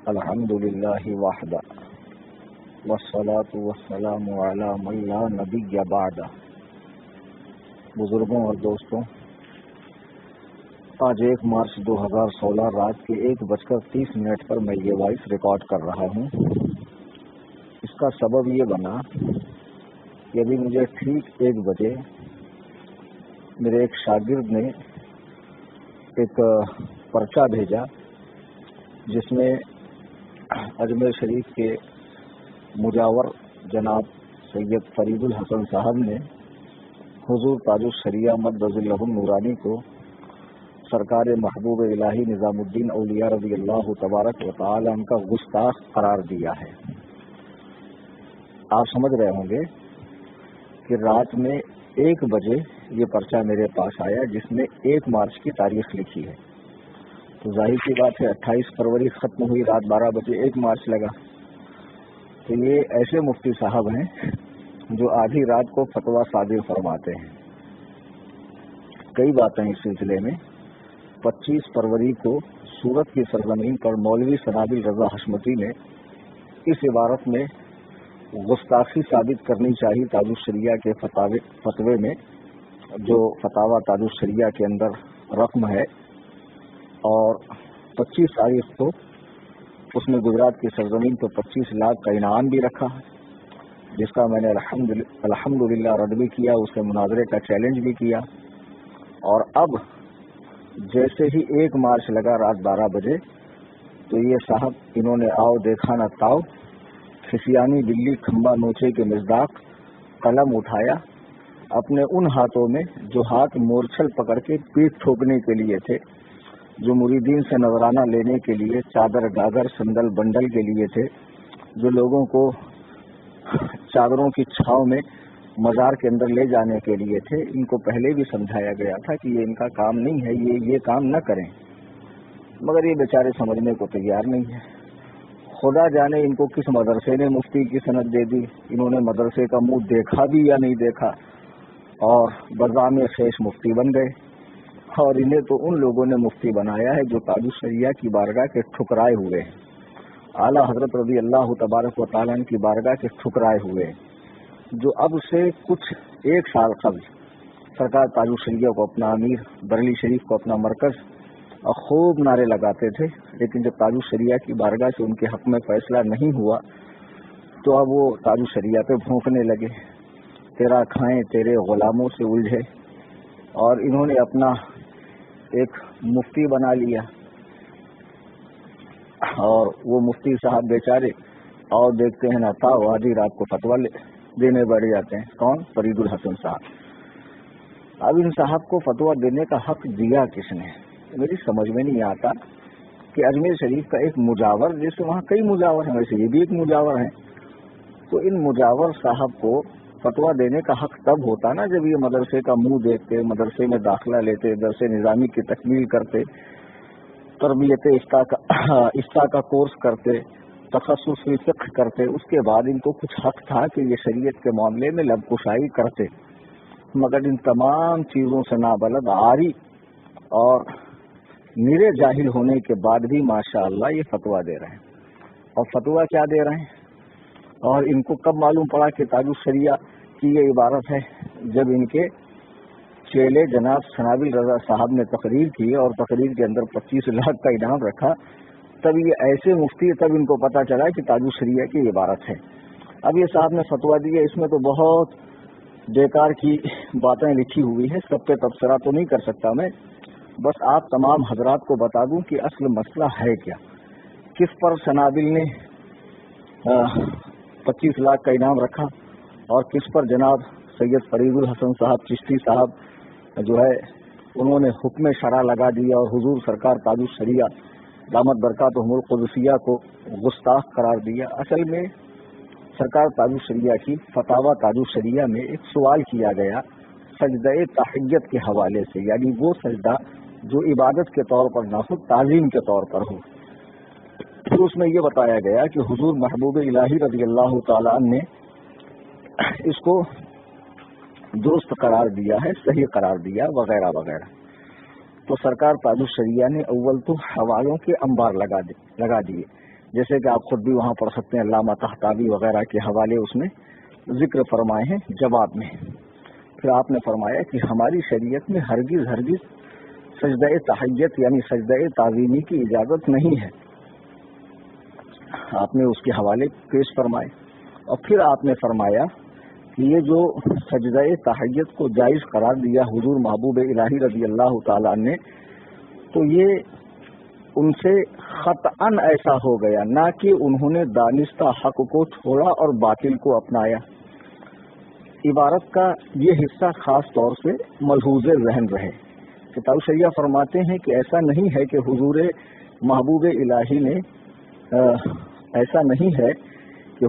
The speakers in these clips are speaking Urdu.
الحمدللہ وحدہ والصلاة والسلام علی من لا نبی بعدہ۔ بزرگوں اور دوستوں، آج 1 مارچ 2016 رات کے 1:30 پر میں یہ وائس ریکارڈ کر رہا ہوں۔ اس کا سبب یہ بنا کہ ابھی مجھے ٹھیک 1 بجے میرے ایک شاگرد نے ایک پرچہ بھیجا جس میں اجمیر شریف کے مجاور جناب سید فرید الحسن صاحب نے حضور تاج الشریعہ مدظ اللہ النورانی کو سرکار محبوب الہی نظام الدین اولیاء رضی اللہ تبارک و تعالی عنہ کا گستاخ قرار دیا ہے۔ آپ سمجھ رہے ہوں گے کہ رات میں 1 بجے یہ پرچہ میرے پاس آیا جس میں 1 مارچ کی تاریخ لکھی ہے، تو ظاہر سی بات ہے 28 فروری ختم ہوئی، رات 12 بجے 1 مارچ لگا۔ تو یہ ایسے مفتی صاحب ہیں جو آدھی رات کو فتویٰ صادر فرماتے ہیں۔ کئی باتیں اس سلسلے میں۔ 25 فروری کو سورت کی سرزمین پر مولوی سنابل رضا حشمتی نے اس عبارت میں گستاخی ثابت کرنی چاہیے تاج الشریعہ کے فتوے میں، جو فتاوی تاج الشریعہ کے اندر رقم ہے، اور 25 تاریخ کو اس نے گجرات کی سرزمین پر 25 لاکھ کا انعام بھی رکھا، جس کا میں نے الحمدللہ رد بھی کیا، اس سے مناظرے کا چیلنج بھی کیا۔ اور اب جیسے ہی 1 مارچ لگا رات 12 بجے تو یہ صاحب انہوں نے آؤ دیکھا نہ تاؤ، کھسیانی بلی کھمبا نوچے کے مصداق قلم اٹھایا، اپنے ان ہاتھوں میں جو ہاتھ مورچھل پکڑ کے پیٹھ ٹھوکنے کے لیے تھے، جو مریدین سے نذرانہ لینے کے لیے، چادر گاگر سندل بنڈل کے لیے تھے، جو لوگوں کو چادروں کی چھاؤں میں مزار کے اندر لے جانے کے لیے تھے، ان کو پہلے بھی سمجھایا گیا تھا کہ یہ ان کا کام نہیں ہے، یہ کام نہ کریں، مگر یہ بیچارے سمجھنے کو تیار نہیں ہے۔ خدا جانے ان کو کس مدرسے نے مفتی کی سند دے دی، انہوں نے مدرسے کا منہ دیکھا بھی یا نہیں دیکھا، اور بزام خیش مفتی بن گئے۔ اور انہیں تو ان لوگوں نے مفتی بنایا ہے جو تاج الشریعہ کی بارگاہ کے ٹھکرائے ہوئے ہیں، اعلیٰ حضرت رضی اللہ تبارک و تعالیٰ عنہ کی بارگاہ کے ٹھکرائے ہوئے ہیں، جو اب سے کچھ 1 سال قبل سرکار تاج الشریعہ کو اپنا امیر، بریلی شریف کو اپنا مرکز، اور خوب نعرے لگاتے تھے، لیکن جب تاج الشریعہ کی بارگاہ سے ان کے حق میں فیصلہ نہیں ہوا تو اب وہ تاج الشریعہ پہ بھونکنے لگے، تیرا کھائیں تیرے غلاموں سے الجھے، اور انہوں نے اپنا ایک مفتی بنا لیا، اور وہ مفتی صاحب بیچارے اور دیکھتے ہیں نہ تھا، آدھی رات کو فتویٰ دینے بیٹھ جاتے ہیں۔ کون؟ فرید الحسن صاحب۔ اب ان صاحب کو فتویٰ دینے کا حق دیا کس نے؟ میری سمجھ میں نہیں آتا کہ اجمیر شریف کا ایک مجاور، جیسے وہاں کئی مجاور ہیں، ویسے یہ بھی ایک مجاور ہیں، تو ان مجاور صاحب کو فتویٰ دینے کا حق تب ہوتا نا جب یہ مدرسے کا منہ دیکھتے، مدرسے میں داخلہ لیتے، درس نظامی کی تکمیل کرتے، تربیت استا کا کورس کرتے، تخصص فی فقہ کرتے، اس کے بعد ان کو کچھ حق تھا کہ یہ شریعت کے معاملے میں لب کشائی کرتے، مگر ان تمام چیزوں سے نابلد، عاری اور نرے جاہل ہونے کے بعد بھی ماشاءاللہ یہ فتویٰ دے رہے ہیں۔ اور فتویٰ کیا دے رہے ہیں؟ اور ان کو کب معلوم پڑا کہ تاج الشریعہ کی یہ عبارت ہے؟ جب ان کے چیلے جناب سنابل رضا صاحب نے تقریر کی اور تقریر کے اندر 25 لاکھ کا انعام رکھا، تب یہ ایسے مفتی، تب ان کو پتا چلا کہ تاج الشریعہ کی عبارت ہے۔ اب یہ صاحب نے فتویٰ دیا، اس میں تو بہت بیکار کی باتیں لکھی ہوئی ہیں، سب پہ تبصرہ تو نہیں کر سکتا میں، بس آپ تمام حضرات کو بتا دوں کہ اصل مسئلہ ہے کیا، کس پر سنابل نے 25 لاکھ کا انعام رکھا، اور کس پر جناب سید فرید الحسن صاحب چشتی صاحب جو ہے انہوں نے حکم شرع لگا دیا اور حضور سرکار تاج الشریعہ دامت برکاتہم القدسیہ کو گستاخ قرار دیا۔ اصل میں سرکار تاج الشریعہ کی فتاوی تاج الشریعہ میں ایک سوال کیا گیا سجدہ تحیت کے حوالے سے، یعنی وہ سجدہ جو عبادت کے طور پر نہ ہو، تعظیم کے طور پر ہو۔ پھر اس میں یہ بتایا گیا کہ حضور محبوب الہی رضی اللہ تعالیٰ نے اس کو درست قرار دیا ہے، صحیح قرار دیا، وغیرہ وغیرہ۔ تو سرکار تاج الشریعہ نے اول تو حوالوں کے انبار لگا دیے، جیسے کہ آپ خود بھی وہاں پڑھ سکتے ہیں، علامہ طحطاوی وغیرہ کے حوالے اس میں ذکر فرمائے ہیں جواب میں۔ پھر آپ نے فرمایا کہ ہماری شریعت میں ہرگز سجدہ تحیت یعنی سجدہ تعظیمی کی اجازت نہیں ہے، آپ نے اس کے حوالے پیش فرمائے۔ اور پھر آپ نے فرمایا کہ یہ جو سجدہ تحیت کو جائز قرار دیا حضور محبوب الہی رضی اللہ تعالیٰ نے، تو یہ ان سے خطأً ایسا ہو گیا، نہ کہ انہوں نے دانستہ حق کو چھوڑا اور باطل کو اپنایا۔ عبارت کا یہ حصہ خاص طور سے ملحوظ ذہن رہے۔ کتاب شریعہ فرماتے ہیں کہ ایسا نہیں ہے کہ حضور محبوب الہی نے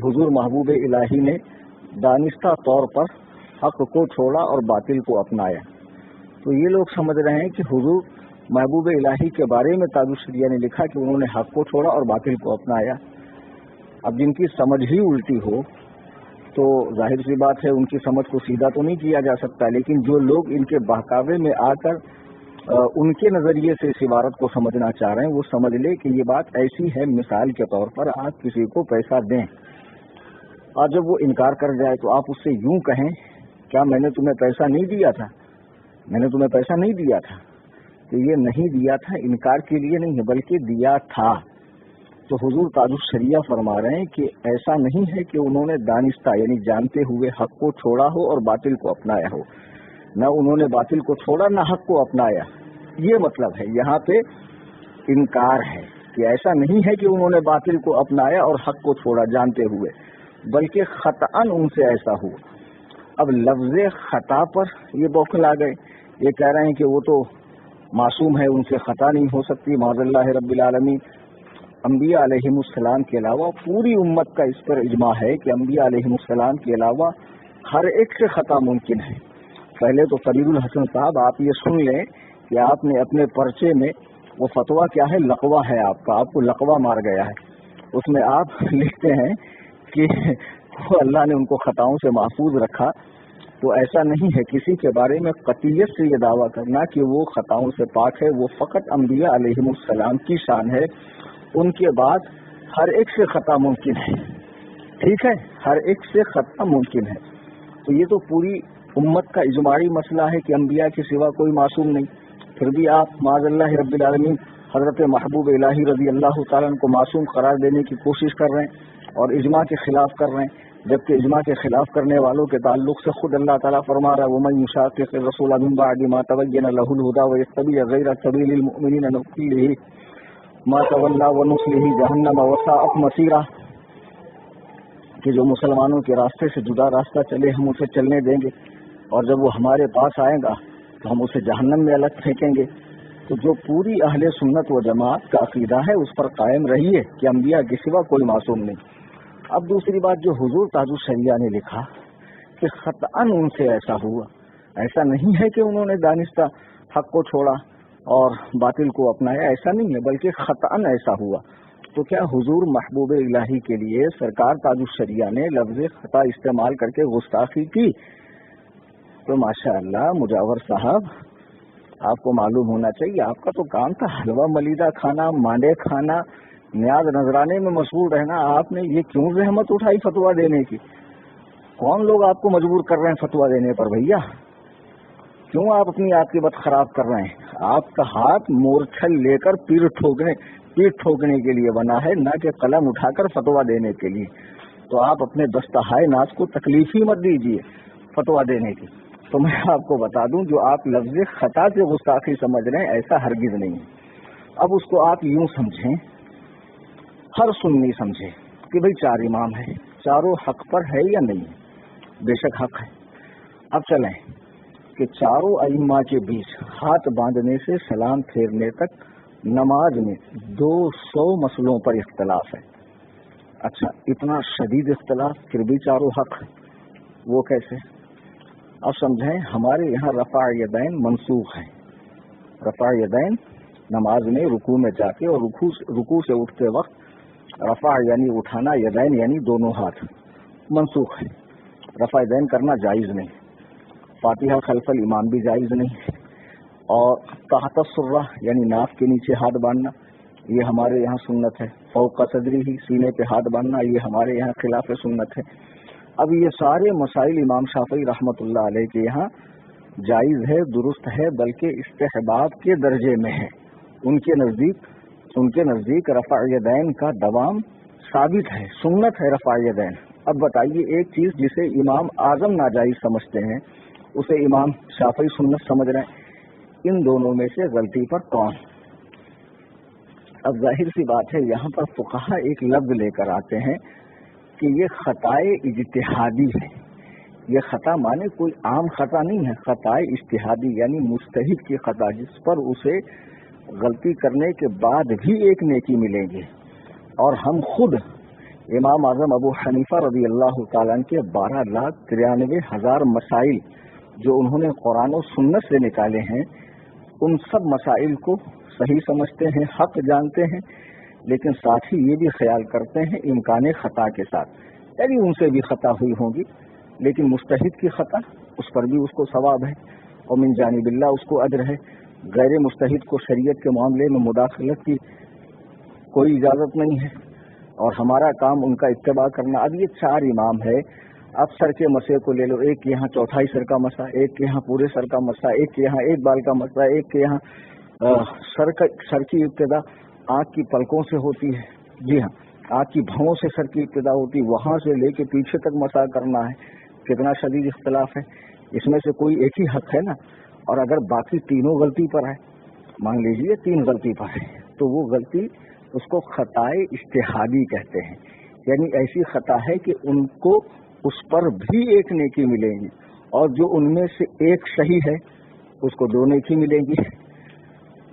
حضور محبوب الہی نے دانستہ طور پر حق کو چھوڑا اور باطل کو اپنایا۔ تو یہ لوگ سمجھ رہے ہیں کہ حضور محبوب الہی کے بارے میں تاج الشریعہ نے لکھا کہ انہوں نے حق کو چھوڑا اور باطل کو اپنایا۔ اب جن کی سمجھ ہی الٹی ہو تو ظاہر سی بات ہے ان کی سمجھ کو سیدھا تو نہیں کیا جا سکتا، لیکن جو لوگ ان کے بہکاوے میں آ کر ان کے نظریے سے اس عبارت کو سمجھنا چاہ رہے ہیں وہ سمجھ لے کہ یہ بات ایسی ہے، مثال کے طور پر آپ کسی کو پیسہ دیں اور جب وہ انکار کر جائے تو آپ اس سے یوں کہیں، کیا میں نے تمہیں پیسہ نہیں دیا تھا؟ میں نے تمہیں پیسہ نہیں دیا تھا۔ تو یہ نہیں دیا تھا انکار کے لیے نہیں ہے بلکہ دیا تھا۔ تو حضور تاج الشریعہ فرما رہے ہیں کہ ایسا نہیں ہے کہ انہوں نے دانستہ یعنی جانتے ہوئے حق کو چھوڑا ہو اور باطل کو اپنایا ہو، نہ انہوں نے باطل کو چھوڑا نہ حق کو اپنایا۔ یہ مطلب ہے، یہاں پہ انکار ہے کہ ایسا نہیں ہے کہ انہوں نے باطل کو اپنایا اور حق کو چھوڑا جانتے ہوئے، بلکہ خطأً ان سے ایسا ہوا۔ اب لفظ خطا پر یہ بوکھلا گئے، یہ کہہ رہے ہیں کہ وہ تو معصوم ہے، ان سے خطا نہیں ہو سکتی، معاذ اللہ رب العالمین۔ انبیاء علیہم السلام کے علاوہ پوری امت کا اس پر اجماع ہے کہ انبیاء علیہم السلام کے علاوہ ہر ایک سے خطا ممکن ہے۔ پہلے تو فرید الحسن صاحب آپ یہ سن لیں کہ آپ نے اپنے پرچے میں وہ فتویٰ کیا ہے، لقوہ ہے آپ کا، آپ کو لقوہ مار گیا ہے، اس میں آپ لکھتے ہیں کہ اللہ نے ان کو خطاؤں سے محفوظ رکھا۔ تو ایسا نہیں ہے، کسی کے بارے میں قطعیت سے یہ دعویٰ کرنا کہ وہ خطاؤں سے پاک ہے، وہ فقط انبیاء علیہم السلام کی شان ہے، ان کے بعد ہر ایک سے خطا ممکن ہے، ٹھیک ہے، ہر ایک سے خطا ممکن ہے۔ تو یہ تو پوری امت کا اجماعی مسئلہ ہے کہ انبیاء کے سوا کوئی معصوم نہیں، پھر بھی آپ معاذ اللہ رب العالمین حضرت محبوب الہی رضی اللہ تعالیٰ کو معصوم قرار دینے کی کوشش کر رہے ہیں اور اجماع کے خلاف کر رہے ہیں، جبکہ اجماع کے خلاف کرنے والوں کے تعلق سے خود اللہ تعالیٰ فرما رہا ہے وَمَن يُشَاقِقِ الرَّسُولَ مِن بَعْدِ مَا تَبَيَّنَ لَهُ الْهُدَىٰ وَيَتَّبِعْ غَيْرَ سَبِيلِ الْمُؤْمِنِينَ نُوَلِّهِ مَا تَوَلَّىٰ وَنُصْلِهِ جَهَنَّمَ وَسَاءَتْ مَصِيرًا، کہ جو مسلمانوں کے راستے سے جدا راستہ چلے ہم اسے چلنے دیں گے، اور جب وہ ہمارے پاس آئے گا تو ہم اسے جہنم میں الگ پھینکیں گے۔ تو جو پوری اہل سنت و جماعت کا عقیدہ ہے اس پر قائم رہیے کہ انبیاء کے سوا کوئی معصوم نہیں۔ اب دوسری بات جو حضور تاج الشریعہ نے لکھا کہ خطأً ان سے ایسا ہوا، ایسا نہیں ہے کہ انہوں نے دانستہ حق کو چھوڑا اور باطل کو اپنایا، ایسا نہیں ہے بلکہ خطأً ایسا ہوا۔ تو کیا حضور محبوب الہی کے لیے سرکار تاج الشریعہ نے لفظ خطا استعمال کر کے گستاخی کی؟ تو ماشاء اللہ مجاور صاحب، آپ کو معلوم ہونا چاہیے آپ کا تو کام تھا حلوہ ملیدہ کھانا، مانڈے کھانا، نیاز نذرانے میں مشغول رہنا، آپ نے یہ کیوں زحمت اٹھائی فتویٰ دینے کی؟ کون لوگ آپ کو مجبور کر رہے ہیں فتویٰ دینے پر بھیا؟ کیوں آپ اپنی عاقبت خراب کر رہے ہیں؟ آپ کا ہاتھ مورچھل لے کر پیٹھ ٹھوکنے کے لیے بنا ہے، نہ کہ قلم اٹھا کر فتویٰ دینے کے لیے۔ تو آپ اپنے دستہائے ناز کو تکلیف ہی مت دیجیے فتویٰ دینے کی۔ تو میں آپ کو بتا دوں جو آپ لفظ خطا سے گستاخی سمجھ رہے ہیں ایسا ہرگز نہیں ہے۔ اب اس کو آپ یوں سمجھیں، ہر سنی سمجھے کہ بھئی 4 امام ہیں، چاروں حق پر ہے یا نہیں ہے؟ بے شک حق ہے۔ اب چلیں کہ چاروں ائمہ کے بیچ ہاتھ باندھنے سے سلام پھیرنے تک نماز میں 200 مسئلوں پر اختلاف ہے۔ اچھا، اتنا شدید اختلاف پھر بھی چاروں حق، وہ کیسے؟ اب سمجھیں، ہمارے یہاں رفع یدین منسوخ ہے۔ رفع یدین نماز میں رکوع میں جا کے اور رکوع سے اٹھتے وقت رفع یعنی اٹھانا، یدین یعنی دونوں ہاتھ، منسوخ ہے۔ رفع یدین کرنا جائز نہیں، فاتحہ خلف الامام بھی جائز نہیں، اور تحت السرہ یعنی ناف کے نیچے ہاتھ باندھنا یہ ہمارے یہاں سنت ہے، فوق صدری ہی سینے پہ ہاتھ باندھنا یہ ہمارے یہاں خلاف سنت ہے۔ اب یہ سارے مسائل امام شافعی رحمۃ اللہ علیہ کے یہاں جائز ہے، درست ہے، بلکہ استحباب کے درجے میں ہے۔ ان کے نزدیک رفع یدین کا دوام ثابت ہے، سنت ہے رفع یدین۔ اب بتائیے ایک چیز جسے امام اعظم ناجائز سمجھتے ہیں اسے امام شافعی سنت سمجھ رہے ہیں، ان دونوں میں سے غلطی پر کون؟ اب ظاہر سی بات ہے یہاں پر فقہا ایک لفظ لے کر آتے ہیں کہ یہ خطائے اجتہادی ہے۔ یہ خطا مانے کوئی عام خطا نہیں ہے، خطائے اجتہادی یعنی مجتہد کی خطا، جس پر اسے غلطی کرنے کے بعد بھی ایک نیکی ملے گی۔ اور ہم خود امام اعظم ابو حنیفہ رضی اللہ تعالیٰ کے 12,93,000 مسائل جو انہوں نے قرآن و سنت سے نکالے ہیں، ان سب مسائل کو صحیح سمجھتے ہیں، حق جانتے ہیں، لیکن ساتھ ہی یہ بھی خیال کرتے ہیں امکان خطا کے ساتھ، یعنی ان سے بھی خطا ہوئی ہوں گی، لیکن مجتہد کی خطا اس پر بھی اس کو ثواب ہے اور من جانب اللہ اس کو اجر ہے۔ غیر مجتہد کو شریعت کے معاملے میں مداخلت کی کوئی اجازت نہیں ہے، اور ہمارا کام ان کا اتباع کرنا۔ اب یہ 4 امام ہے، اب سر کے مسئلے کو لے لو، ایک کے یہاں چوتھائی سر کا مسئلہ، ایک کے یہاں پورے سر کا مسئلہ، ایک کے یہاں ایک بال کا مسئلہ، ایک کے یہاں سر کی ابتدا آنکھ کی پلکوں سے ہوتی ہے، جی ہاں آنکھ کی بھووں سے سر کی ابتدا ہوتی، وہاں سے لے کے پیچھے تک مسح کرنا ہے۔ کتنا شدید اختلاف ہے، اس میں سے کوئی ایک ہی حق ہے نا، اور اگر باقی تینوں غلطی پر ہے، مان لیجئے 3 غلطی پر ہے، تو وہ غلطی اس کو خطائے اجتہادی کہتے ہیں، یعنی ایسی خطا ہے کہ ان کو اس پر بھی ایک نیکی ملے گی، اور جو ان میں سے ایک صحیح ہے اس کو 2 نیکی ملے گی۔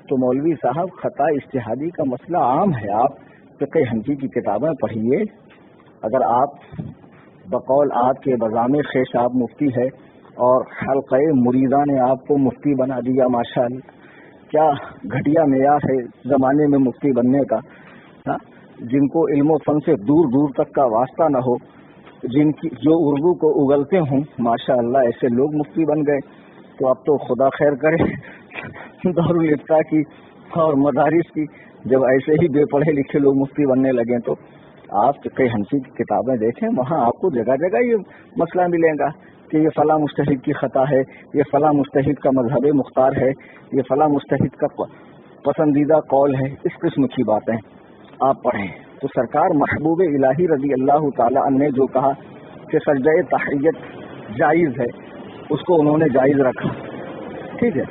تو مولوی صاحب خطا اجتہادی کا مسئلہ عام ہے، آپ فقہ حنفی کی کتابیں پڑھیے، اگر آپ بقول آپ کے بزام خیش آپ مفتی ہے اور حلقہ مریدہ نے آپ کو مفتی بنا دیا، ماشاءاللہ کیا گھٹیا معیار ہے زمانے میں مفتی بننے کا، جن کو علم و فن سے دور دور تک کا واسطہ نہ ہو، جو اردو کو اگلتے ہوں، ماشاءاللہ ایسے لوگ مفتی بن گئے۔ تو اب تو خدا خیر کرے دارالفتہ کی اور مدارس کی، جب ایسے ہی بے پڑھے لکھے لوگ مفتی بننے لگے، تو آپ فقہ حنفی کی کتابیں دیکھیں، وہاں آپ کو جگہ جگہ یہ مسئلہ ملے گا کہ یہ فلاں مجتہد کی خطا ہے، یہ فلاں مجتہد کا مذہب مختار ہے، یہ فلاں مجتہد کا پسندیدہ قول ہے، اس قسم کی باتیں آپ پڑھیں۔ تو سرکار محبوب الہی رضی اللہ تعالی عنہ نے جو کہا کہ سجدہ تحیت جائز ہے، اس کو انہوں نے جائز رکھا، ٹھیک ہے،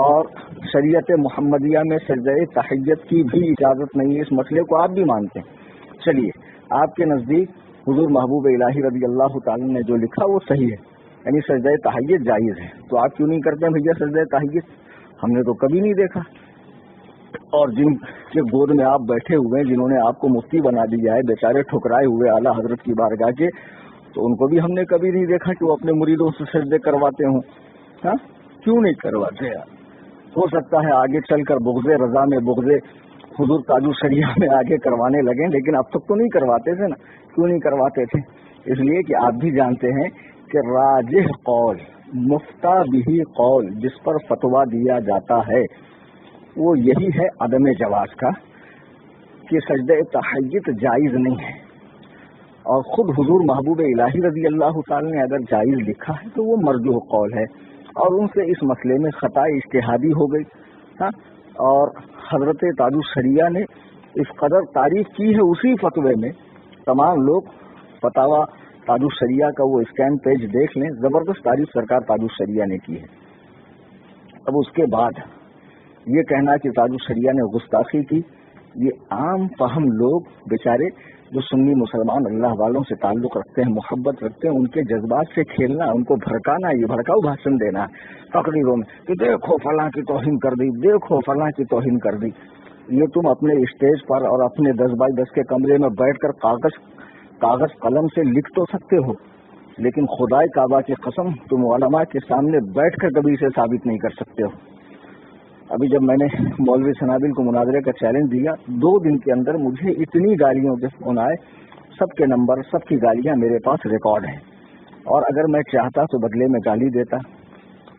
اور شریعت محمدیہ میں سجدہ تحیت کی بھی اجازت نہیں ہے، اس مسئلے کو آپ بھی مانتے ہیں۔ چلیے آپ کے نزدیک حضور محبوب الہی رضی اللہ تعالی نے جو لکھا وہ صحیح ہے، یعنی سجدہ تحیت جائز ہے، تو آپ کیوں نہیں کرتے ہیں بھیا سجدہ تحیت؟ ہم نے تو کبھی نہیں دیکھا، اور جن کے گود میں آپ بیٹھے ہوئے ہیں، جنہوں نے آپ کو مفتی بنا دیا ہے، بیچارے ٹھکرائے ہوئے اعلیٰ حضرت کی بارگاہ کے، تو ان کو بھی ہم نے کبھی نہیں دیکھا کہ وہ اپنے مریدوں سے سجدے کرواتے ہوں۔ ہاں کیوں نہیں کرواتے یار؟ ہو سکتا ہے آگے چل کر بغض رضا میں، بغض حضور تاج الشریعہ میں آگے کروانے لگیں، لیکن اب تک تو نہیں کرواتے تھے نا۔ کیوں نہیں کرواتے تھے؟ اس لیے کہ آپ بھی جانتے ہیں کہ راجح قول، مفتا بھی قول، جس پر فتویٰ دیا جاتا ہے وہ یہی ہے عدم جواز کا، کہ سجدہ تحیت جائز نہیں ہے، اور خود حضور محبوب الہی رضی اللہ تعالی نے اگر جائز لکھا ہے تو وہ مرجوح قول ہے، اور ان سے اس مسئلے میں خطا اجتہادی ہو گئی۔ ہاں، اور حضرت تاج الشریعہ نے اس قدر تعریف کی ہے اسی فتوے میں، تمام لوگ فتاوی تاج الشریعہ کا وہ اسکین پیج دیکھ لیں، زبردست تعریف سرکار تاج الشریعہ نے کی ہے۔ اب اس کے بعد یہ کہنا کہ تاج الشریعہ نے گستاخی کی، یہ عام فہم لوگ بیچارے جو سنی مسلمان اللہ والوں سے تعلق رکھتے ہیں، محبت رکھتے ہیں، ان کے جذبات سے کھیلنا، ان کو بھڑکانا، یہ بھڑکاؤ بھاشن دینا تقریروں میں کہ دیکھو فلاں کی توہین کر دی، دیکھو فلاں کی توہین کر دی۔ یہ تم اپنے اسٹیج پر اور اپنے 10x10 کے کمرے میں بیٹھ کر کاغذ قلم سے لکھ تو سکتے ہو، لیکن خدائے کعبہ کی قسم تم علماء کے سامنے بیٹھ کر کبھی اسے ثابت نہیں کر سکتے ہو۔ ابھی جب میں نے مولوی سنابل کو مناظرے کا چیلنج دیا، 2 دن کے اندر مجھے اتنی گالیوں کے فون آئے، سب کے نمبر، سب کی گالیاں میرے پاس ریکارڈ ہیں، اور اگر میں چاہتا تو بدلے میں گالی دیتا،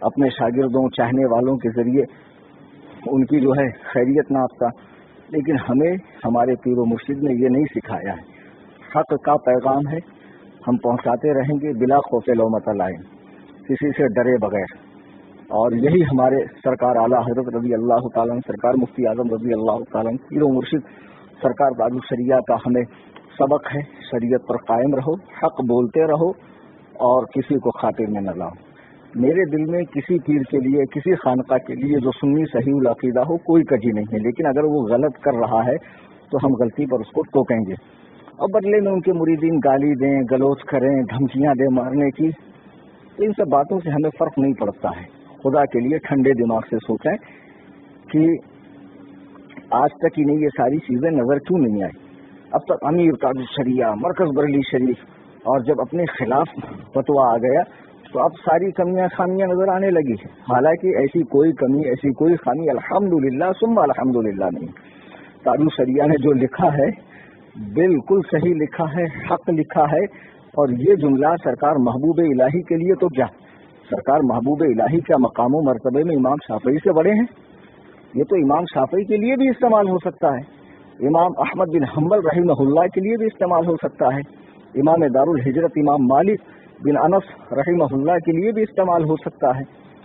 اپنے شاگردوں، چاہنے والوں کے ذریعے ان کی جو ہے خیریت ناپتا، لیکن ہمیں ہمارے پیر و مرشد نے یہ نہیں سکھایا ہے. حق کا پیغام ہے، ہم پہنچاتے رہیں گے بلا خوف لومۃ لائم، کسی سے ڈرے بغیر. اور یہی ہمارے سرکار اعلیٰ حضرت رضی اللہ تعالیٰ سرکار مفتی اعظم رضی اللہ تعالیٰ پیر و مرشد سرکار تاج الشریعہ کا ہمیں سبق ہے. شریعت پر قائم رہو، حق بولتے رہو اور کسی کو خاطر میں نہ لاؤ. میرے دل میں کسی پیر کے لیے، کسی خانقاہ کے لیے جو سنی صحیح العقیدہ ہو کوئی کجی نہیں ہے، لیکن اگر وہ غلط کر رہا ہے تو ہم غلطی پر اس کو ٹوکیں گے اور بدلے میں ان کے مریدین گالی دیں، گلوچ کریں، دھمکیاں دیں مارنے کی. تو ان سب باتوں سے ہمیں فرق نہیں پڑتا ہے. خدا کے لیے ٹھنڈے دماغ سے سوچیں کہ آج تک انہیں یہ ساری چیزیں نظر کیوں نہیں آئی. اب تک امیر تاج الشریعہ، مرکز بریلی شریف، اور جب اپنے خلاف فتویٰ آ گیا تو اب ساری کمیاں خامیاں نظر آنے لگی. حالانکہ ایسی کوئی کمی، ایسی کوئی خامی الحمدللہ ثم الحمدللہ نہیں. تاج الشریعہ نے جو لکھا ہے بالکل صحیح لکھا ہے، حق لکھا ہے. اور یہ جملہ سرکار محبوب الہی کے لیے تو کیا، سرکار محبوب الہی کا مقام و مرتبے میں امام شافعی سے بڑے ہیں. یہ تو امام شافعی کے لیے بھی استعمال ہو سکتا ہے، امام احمد بن حنبل رحمہ اللہ کے لیے بھی استعمال ہو سکتا ہے، امام دار الحجرت امام مالک بن انس رحمہ اللہ کے لیے بھی استعمال ہو سکتا ہے.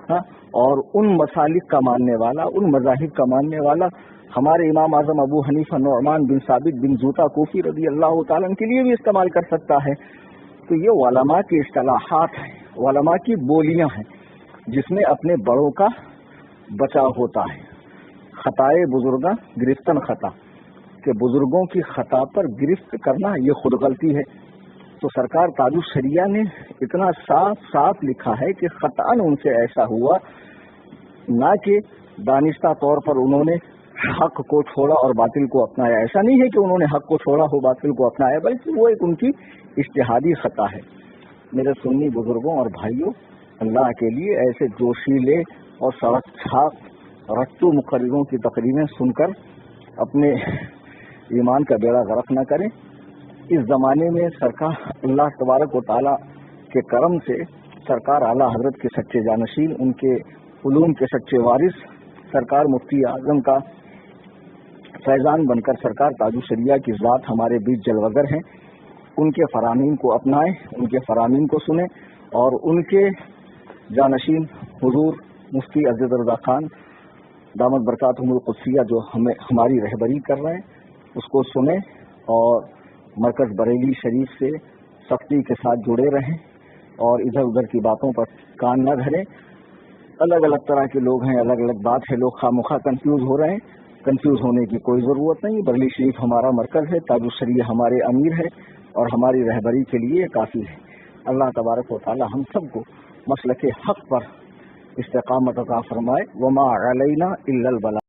ہاں، اور ان مسالک کا ماننے والا، ان مذاہب کا ماننے والا ہمارے امام اعظم ابو حنیفہ نعمان بن ثابت بن زوطا کوفی رضی اللہ تعالیٰ کے لیے بھی استعمال کر سکتا ہے. تو یہ علماء کی اصطلاحات ہیں، علماء کی بولیاں ہیں جس میں اپنے بڑوں کا بچاؤ ہوتا ہے. خطائے بزرگاں گرفتن خطا، کہ بزرگوں کی خطا پر گرفت کرنا یہ خود غلطی ہے. تو سرکار تاج الشریعہ نے اتنا صاف صاف لکھا ہے کہ خطاً ان سے ایسا ہوا، نہ کہ دانستہ طور پر انہوں نے حق کو چھوڑا اور باطل کو اپنایا. ایسا نہیں ہے کہ انہوں نے حق کو چھوڑا ہو باطل کو اپنایا، بلکہ وہ ایک ان کی اجتہادی خطا ہے. میرے سنی بزرگوں اور بھائیوں، اللہ کے لیے ایسے جوشیلے اور سڑک چھاپ رٹو مقرروں کی تقریریں سن کر اپنے ایمان کا بیڑا غرق نہ کریں. اس زمانے میں سرکار اللہ تبارک و تعالیٰ کے کرم سے سرکار اعلیٰ حضرت کے سچے جانشین، ان کے علوم کے سچے وارث سرکار مفتی اعظم کا فیضان بن کر سرکار تاج الشریعہ کی ذات ہمارے بیچ جلوگر ہیں. ان کے فرامین کو اپنائیں، ان کے فرامین کو سنیں اور ان کے جانشین حضور مفتی عزیز رضا خان دامت برکاتہم القدسیہ جو ہماری رہبری کر رہے ہیں اس کو سنیں اور مرکز بریلی شریف سے سختی کے ساتھ جڑے رہیں اور ادھر ادھر کی باتوں پر کان نہ دھریں. الگ الگ طرح کے لوگ ہیں، الگ الگ بات ہے، لوگ خواہ کنفیوز ہو رہے ہیں. کنفیوز ہونے کی کوئی ضرورت نہیں. بریلی شریف ہمارا مرکز ہے، تاج الشریعہ ہمارے امیر ہے اور ہماری رہبری کے لیے کافی ہے. اللہ تبارک و تعالی ہم سب کو مسلک حق پر استقامت عطا فرمائے. وما علینا الا البلاغ.